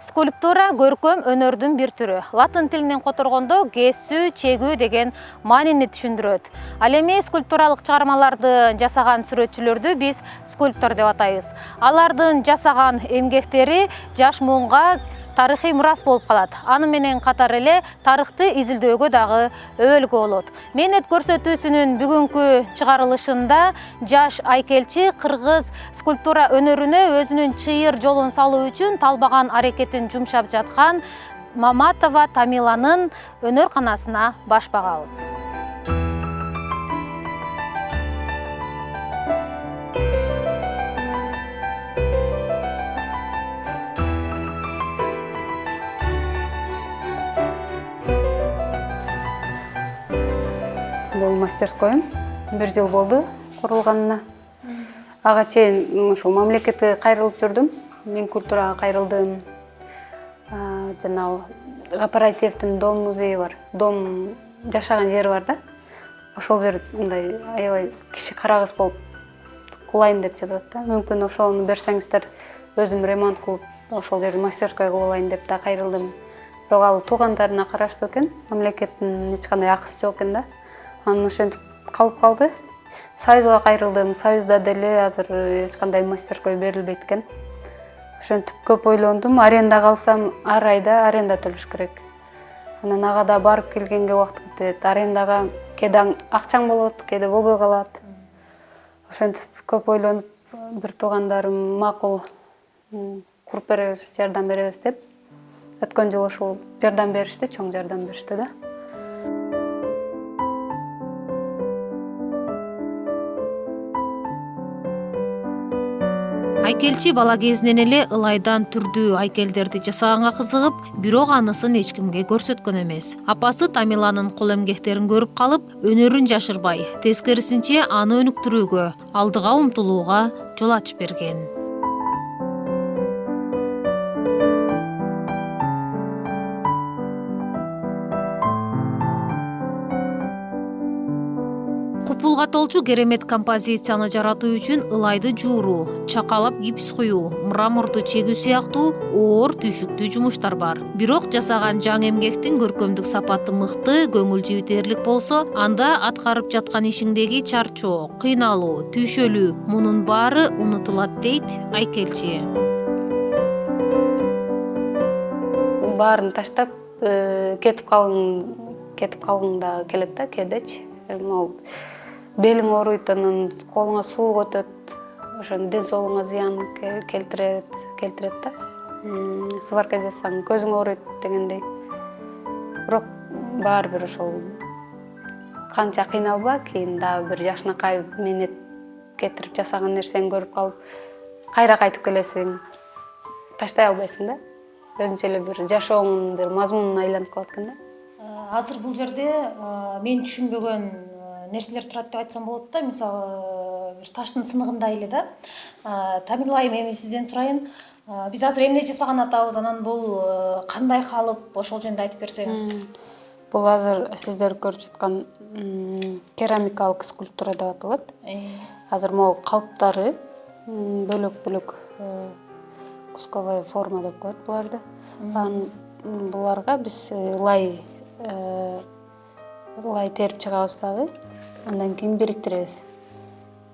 Скульптура көркөм өнөрдүн бир түрү. Латын тилинен которгондо кесүү, чегүү деген маанини түшүндүрөт. Ал эми скульптуралык чыгармаларды жасаган сүрөтчүлөрдү биз скульптор деп атайбыз. Алардын жасаган эмгектери жаш муунга тарыхый мурас болуп калат. Аны менен катар эле тарыхты изилдөөгө дагы өбөлгө болот. Мээнет көрсөтүүсүнүн бүгүнкү чыгарылышында жаш айкелчи кыргыз скульптура өнөрүнө өзүнүн чыйыр жолун салуу үчүн талбаган аракетин жумшап жаткан Маматова Тамиланын өнөр-канасына баш багабыз. Бул мастерскойм 1 жыл болду курулганына. Ага чейин ушул мамлекетке кайрылып жүрдүм. Мен культурага кайрылдым. Жана кооперативдин дом музейи бар. Дом жашаган жери бар да. Ошол жер мындай аябай киши карагыс болуп кулайын деп жатат да. Мүмкүн ошону берсеңиздер өзүм ремонт кылып, ошол жерди мастерской кылып алайын деп да кайрылдым. Бирок ал туугандарына караштуу экен. Мамлекеттин эч кандай акысы жок экен да. Анан ошентип калып калды. Союзга кайрылдым. Союзда деле азыр эч кандай мастерской берилбейт экен. Ошентип көп ойлондум. Арендага алсам, ар айда аренда төлөш керек. Анан ага да барып келгенге убакыт кетет. Арендага кээде акчаң болот, кээде болбой калат. Ошентип көп ойлонуп, бир туугандарым макул куруп беребиз, жардам беребиз деп. Өткөн жылы ушул жардам беришти, чоң жардам беришти да. Айкелчи бала кезинен эле ылайдан түрдүү айкелдерди жасаганга кызыгып, бирок анысын эч кимге көрсөткөн эмес. Апасы Тамиланын кол эмгектерин көрүп калып, өнөрүн жашырбай, тескерисинче аны өнүктүрүүгө, алдыга умтулууга жол ачып берген. Купулга толчу керемет композицияны жаратуу үчүн ылайды жууруу, чакалап гипс куюу, мраморду чегүү сыяктуу оор түйшүктүү жумуштар бар. Бирок жасаган жаңы эмгектин көркөмдүк сапаты мыкты, көңүл жибитерлик болсо, анда аткарып жаткан ишиңдеги чарчоо, кыйналуу, түйшөлүү мунун баары унутулат дейт айкелчи. Баарын таштап кетип калгың да келет да кээдечи. Белиң ооруйт, анан колуңа суу өтөт, ошон ден соолугуңа зыян келтирет да. Сварка жасасаң көзүң ооруйт дегендей. Бирок баары бир ошол канча кыйналба, кийин дагы бир жакшынакай мээнет кетирип жасаган нерсени көрүп калып, кайра кайтып келесиң, таштай албайсың да. Өзүнчө эле бир жашооңдун бир мазмунуна айланып калат экен да. Азыр бул жерде мен түшүнбөгөн нерселер турат деп айтсам болот да. Мисалы, бир таштын сыныгындай эле да. Тамила айым, эми сизден сурайын. Биз азыр эмне жасаган атабыз, анан бул кандай калып, ошол жөнүндө айтып берсеңиз. Бул азыр сиздер көрүп жаткан керамикалык скульптура деп аталат. Азыр могу калыптары бөлөк-бөлөк кусковая форма деп коет буларды. Буларга биз лай терип чыгабыз дагы, андан кийин бириктиребиз.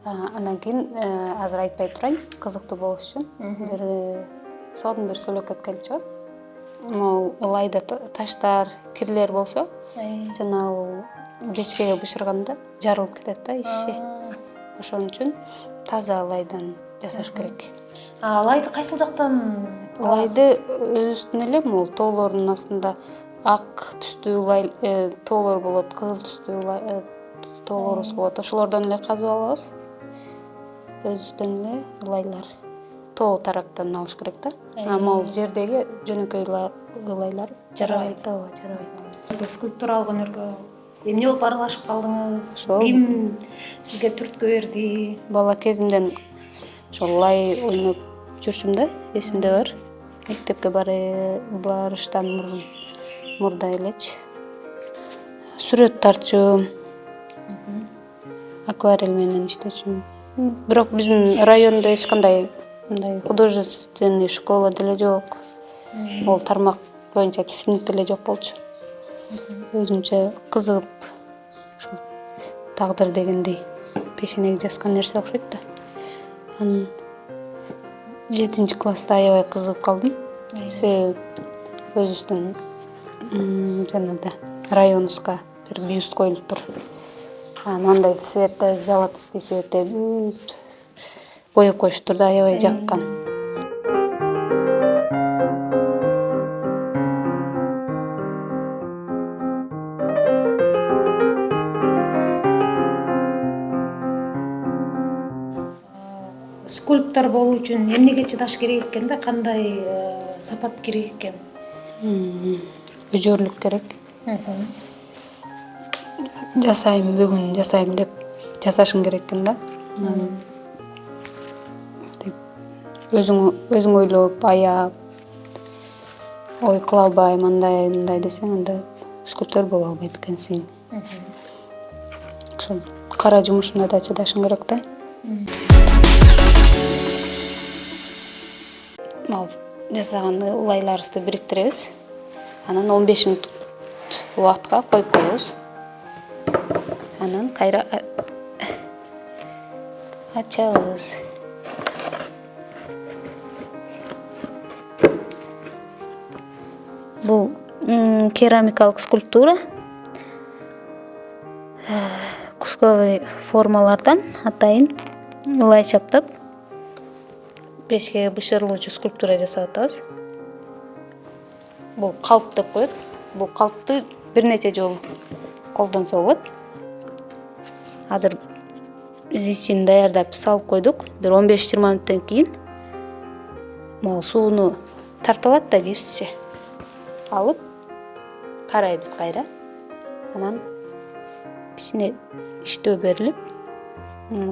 Андан кийин азыр айтпай турайын, кызыктуу болуш үчүн бир соодун бир сөөлөкөт келип чыгат. Могу ылайда таштар, кирлер болсо, жана ал печкеге бышырганда жарылып кетет да иши. Ошон үчүн таза ылайдан жасаш керек. Ылайды кайсыл жактан? Ылайды өзүнүн эле могу тоолордун астында ак түстүү тоолор болот, кызыл түстүү тоолорубуз болот. Ошолордон эле казып алабыз. Өзүбүздөн эле ылайлар тоо тараптан алыш керек да. Могу жердеги жөнөкөй ылайлар жарабайт да, жарабайт. Скульптуралык өнөргө эмне болуп аралашып калдыңыз? Ким сизге түрткү берди? Бала кезимден ошол лай ойноп жүрчүм да, эсимде бар. Мектепке барыштан мурда элечи. Сүрөт тартчу, акварель менен иштечүм. Бирок биздин райондо эч кандай мындай художественный школа деле жок. Ол тармак боюнча түшүнүк деле жок болчу. Өзүнчө кызыгып, тагдыр дегендей пешенеге жазган нерсе окшойт да. Анан 7-класста аябай кызыгып калдым. Себеби өзүбүздүн жанагыда районубузга бир бюст коюлуптур. Андай цветте, золотистый цветте боеп коюштур да, аябай жаккан. Скульптор болуу үчүн эмнеге чыдаш керек экен да, кандай сапат керек экен? Өжөрлүк керек. Жасайм, бүгүн жасайм деп жасашың керек экен да. Өзүң ойлоп, аяп, ой кыла албайм, мындай десең, анда скульптор боло албайт экенсиң. Ошол кара жумушуна да чыдашың керек да. Жасаган ылайларыбызды бириктиребиз. Анан 15 мүнөт убакытка коюп коебуз. Анан кайра ачабыз. Бул керамикалык скульптура. Кусковый формалардан атайын ылай чаптап пешкеге бышырылуучу скульптура жасап атабыз. Бул калп деп коет. Бул калпты бир нече жолу колдонсо болот. Азыр биз ичин даярдап салып койдук. Бир 15-20 мүнөттөн кийин могу сууну тартылат да, гипсче алып карайбыз кайра. Анан ичине иштөө берилип,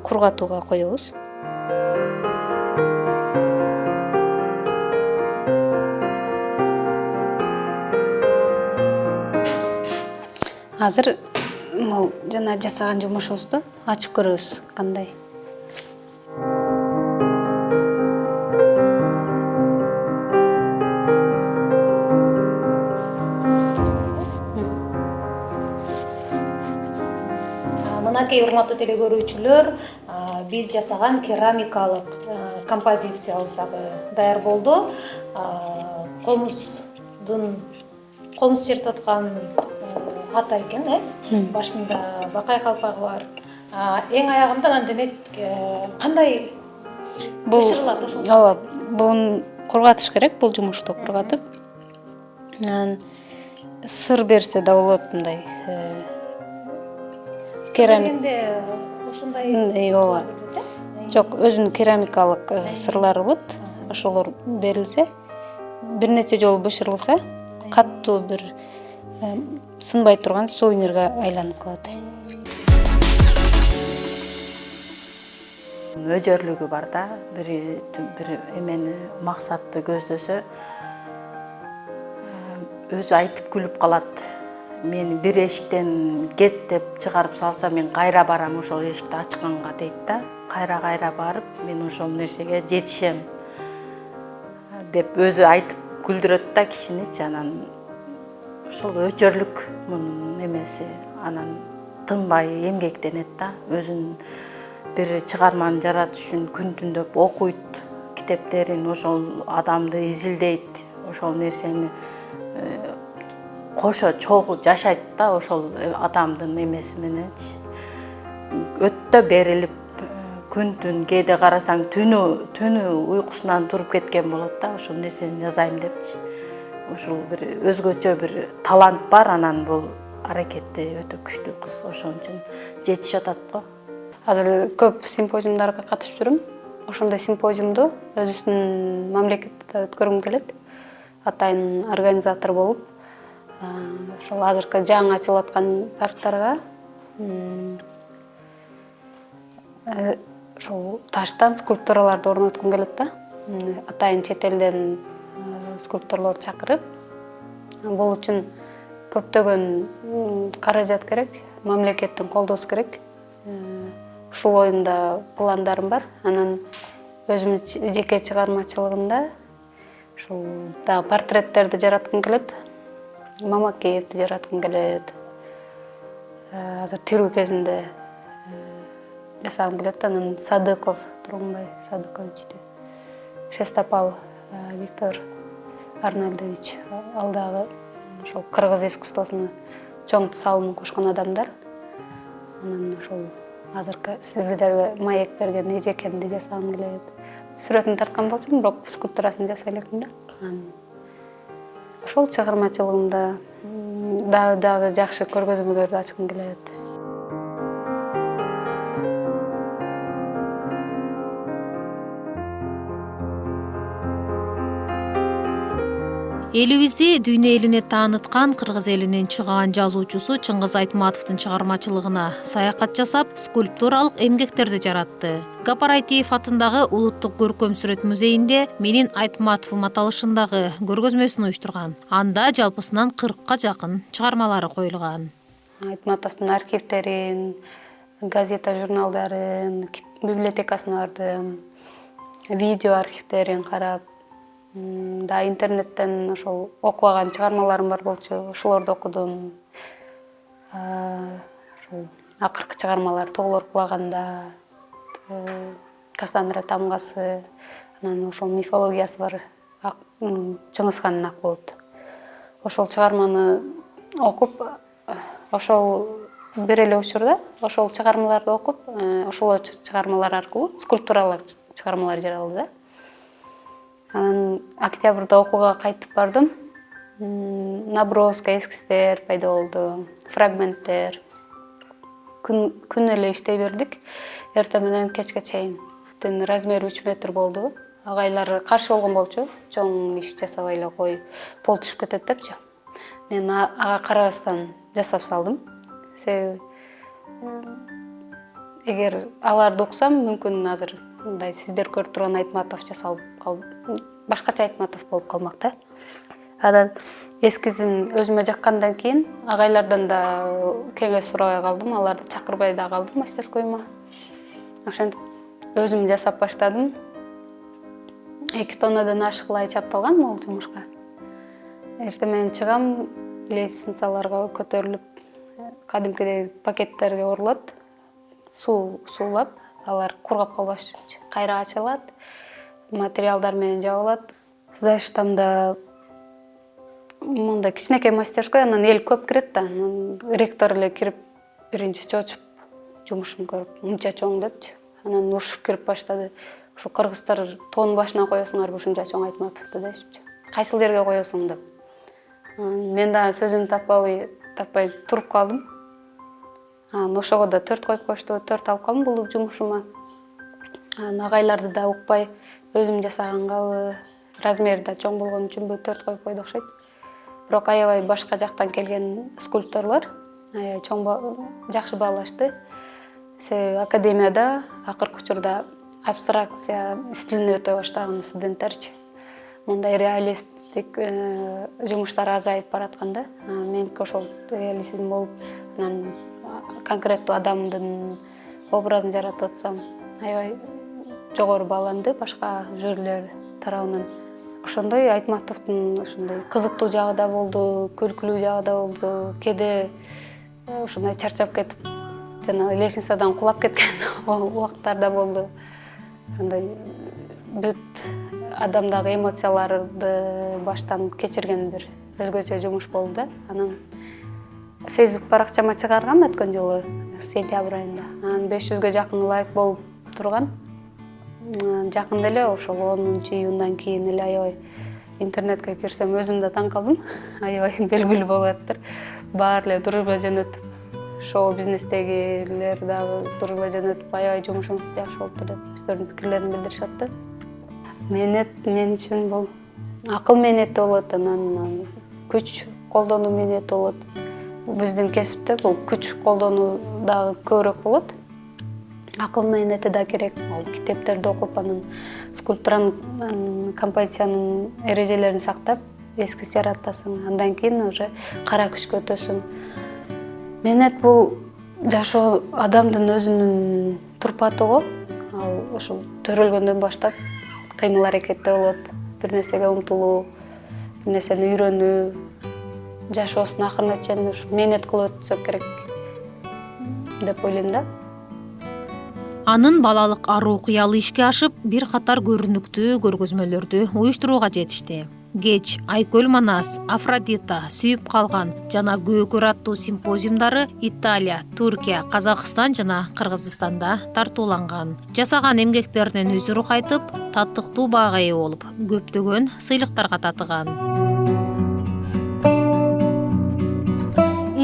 кургатууга коебуз. Азыр могу жана жасаган жумушубузду ачып көрөбүз кандай. Мынакей урматтуу теле көрүүчүлөр, биз жасаган керамикалык композициябыз дагы даяр болду. Комуз чертип аткан ата экен, башында бакай калпагы бар. Эң аягында анан демек кандай бышырылат ошол? Ооба, буну кургатыш керек, бул жумушту кургатып. Анан сыр берсе да болот, мындай керамикте ушундай ооба. Жок, өзүнүн керамикалык сырлары болот. Ошолор берилсе, бир нече жолу бышырылса, каттуу бир сынбай турган сувенирге айланып калат. Өжөрлүгү бар да, бир эмени максатты көздөсө өзү айтып күлүп калат. Мен бир эшиктен кет деп чыгарып салса, мен кайра барам ошол эшикти ачканга дейт да. Кайра барып, мен ошол нерсеге жетишем деп өзү айтып күлдүрөт да кишиничи. Анан ошол өчөрлүк мунун эмеси, анан тынбай эмгектенет да. Өзүнүн бир чыгарманы жаратыш үчүн күн түндөп окуйт, китептерин, ошол адамды изилдейт, ошол нерсени кошо чогуу жашайт да, ошол адамдын эмеси мененчи. Өтө берилип, күн түн, кээде карасаң түнү уйкусунан туруп кеткен болот да, ошол нерсени жазайм депчи. Ошол бир өзгөчө бир талант бар, анан бул аракети өтө күчтүү кыз, ошон үчүн жетишип атат го. Азыр көп симпозиумдарга катышып жүрүм. Ошондой симпозиумду өзүбүздүн мамлекетте өткөргүм келет. Атайын организатор болуп, ошол азыркы жаңы ачылып аткан парктарга ошол таштан скульптураларды орноткум келет да. Атайын чет элден скульпторлорду чакырып, бул үчүн көптөгөн каражат керек, мамлекеттин колдоосу керек. Ушул оюмда пландарым бар. Анан өзүмдүн жеке чыгармачылыгымда ушул дагы портреттерди жараткым келет. Мамакеевди жараткым келет. Азыр тирүү кезинде жасагым келет. Анан Садыков, Тургунбай Садыковичти, Шестопал Виктор Арнольдович, ал дагы ошол кыргыз искусствосуна чоң салымын кошкон адамдар. Анан ошол азыркы сиздерге маек берген эжекемди жасагым келет. Сүрөтүн тарткан болчумун, бирок скульптурасын жасай элекмин да. Ошол чыгармачылыгымда дагы жакшы көргөзмөлөрдү ачкым келет. Элибизди дүйнө элине тааныткан кыргыз элинин чыгаан жазуучусу Чыңгыз Айтматовдун чыгармачылыгына саякат жасап, скульптуралык эмгектерди жаратты. Гапар Айтиев атындагы Улуттук көркөм сүрөт музейинде Менин Айтматовум аталышындагы көргөзмөсүн уюштурган. Анда жалпысынан 40ка жакын чыгармалары коюлган. Айтматовдун архивтерин, газета журналдарын, библиотекасына бардым, видео архивтерин карап, да интернеттен ошол окубаган чыгармаларым бар болчу, ошолорду окудум. Ошол акыркы чыгармалар Тоголор кулаганда, Кассандра тамгасы, анан ошол мифологиясы бар Чыңгызхандын ак болот. Ошол чыгарманы окуп, ошол бир эле учурда ошол чыгармаларды окуп, ошол чыгармалар аркылуу скульптуралык чыгармалар жаралды да. Анан октябрда окууга кайтып бардым. Наброска, эскизтер пайда болду, фрагменттер. Күн эле иштей бердик. Эртең менен кечке чейин. Размери 3 метр болду. Агайлар каршы болгон болчу. Чоң иш жасабай эле кой, пол түшүп кетет депчи. Мен ага карабастан жасап салдым. Себеби эгер аларды уксам, мүмкүн азыр мындай сиздер көрүп турган Айтматов жасалып калып, башкача Айтматов болуп калмак да. Анан эскизин өзүмө жаккандан кийин агайлардан да кеңеш сурабай калдым, аларды чакырбай да калдым мастерскойума. Ошентип өзүм жасап баштадым. 2 тоннадан ашыклай чапталган могул жумушка. Эртең менен чыгам, лестницаларга көтөрүлүп, кадимкидей пакеттерге урулат, суулап, алар кургап калбаш үчүн кайра ачылат, материалдар менен жабылат. Заштамда мындай кичинекей мастерской, анан эл көп кирет да. Ректор эле кирип, биринчи чочуп, жумушун көрүп, мынча чоң депчи. Анан урушуп кирип баштады. Ушу кыргыздар тоонун башына коесуңарбы ушунча чоң Айтматовду дешипчи. Кайсыл жерге коесуң деп. Мен да сөзүмдү таппай туруп калдым. Ошого да 4 коюп коюшту, 4 алып калдым бул жумушума. Агайларды да укпай, өзүм жасагангабы, размери да чоң болгон үчүнбү 4 коюп койду окшойт. Бирок аябай башка жактан келген скульпторлор аябай чоң жакшы баалашты. Себеби академияда акыркы учурда абстракция стилине өтө баштаган студенттерчи. Мындай реалисттик жумуштар азайып баратканда, меники ошол реализм болуп, анан конкреттүү адамдын образын жаратып атсам, аябай жогору бааланды башка жюрилер тарабынан. Ошондой Айтматовдун ошондой кызыктуу жагы да болду, күлкүлүү жагы да болду. Кээде ушундай чарчап кетип, жана лестницадан кулап кеткен убакыттар да болду. Андай бүт адамдагы эмоцияларды баштан кечирген бир өзгөчө жумуш болду да. Анан Facebook баракчама чыгаргам өткөн жылы сентябрь айында. Анан 500ге жакын лайк болуп турган. Жакында эле ошол 10-июндан кийин эле аябай интернетке кирсем өзүм да таң калдым. Аябай белгилүү болуп атыптыр. Баары эле дружба жөнөтүп, шоу бизнестегилер дагы дружба жөнөтүп, аябай жумушуңуз жакшы болуптур деп өздөрүнүн пикирлерин билдиришип атты. Мен үчүн бул акыл мээнети болот, анан күч колдонуу мээнети болот. Биздин кесипте бул күч колдонуу дагы көбүрөөк болот. Акыл мээнети да керек. Ал китептерди окуп, анан скульптуранын композициянын эрежелерин сактап, эскиз жаратасың. Андан кийин уже кара күчкө өтөсүң. Мээнет бул жашоо адамдын өзүнүн турпаты го. Ал ошол төрөлгөндөн баштап кыймыл аракетте болот. бир нерсеге умтулуу, бир нерсени үйрөнүү, жашоосун акырына чейин мээнет кылып өтсөк керек деп ойлойм да. Анын балалык аруу кыялы ишке ашып, бир катар көрүнүктүү көргөзмөлөрдү уюштурууга жетишти. Кеч Айкөл Манас, Афродита, Сүйүп калган жана Көкөр аттуу симпозиумдары Италия, Түркия, Казакстан жана Кыргызстанда тартууланган. Жасаган эмгектеринин өзүрү кайтып, таттыктуу баага ээ болуп, көптөгөн сыйлыктарга татыган.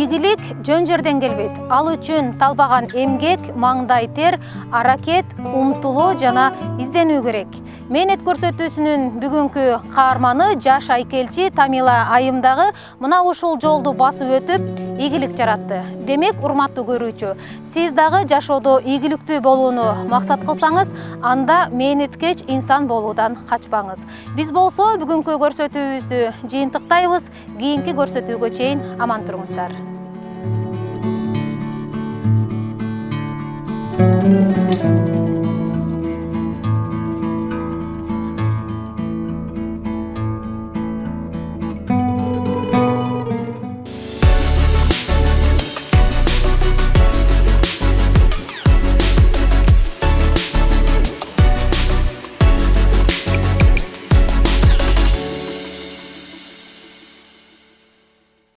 Игилик жөн жерден келбейт. Ал үчүн талбаган эмгек, маңдай тер, аракет, умтулуу жана изденүү керек. Мээнет көрсөтүүсүнүн бүгүнкү каарманы жаш айкелчи Тамила айым дагы мына ушул жолду басып өтүп, ийгилик жаратты. Демек, урматтуу көрүүчү, сиз дагы жашоодо ийгиликтүү болууну максат кылсаңыз, анда мээнеткеч инсан болуудан качпаңыз. Биз болсо бүгүнкү көрсөтүүбүздү жыйынтыктайбыз. Кийинки көрсөтүүгө чейин аман туруңуздар.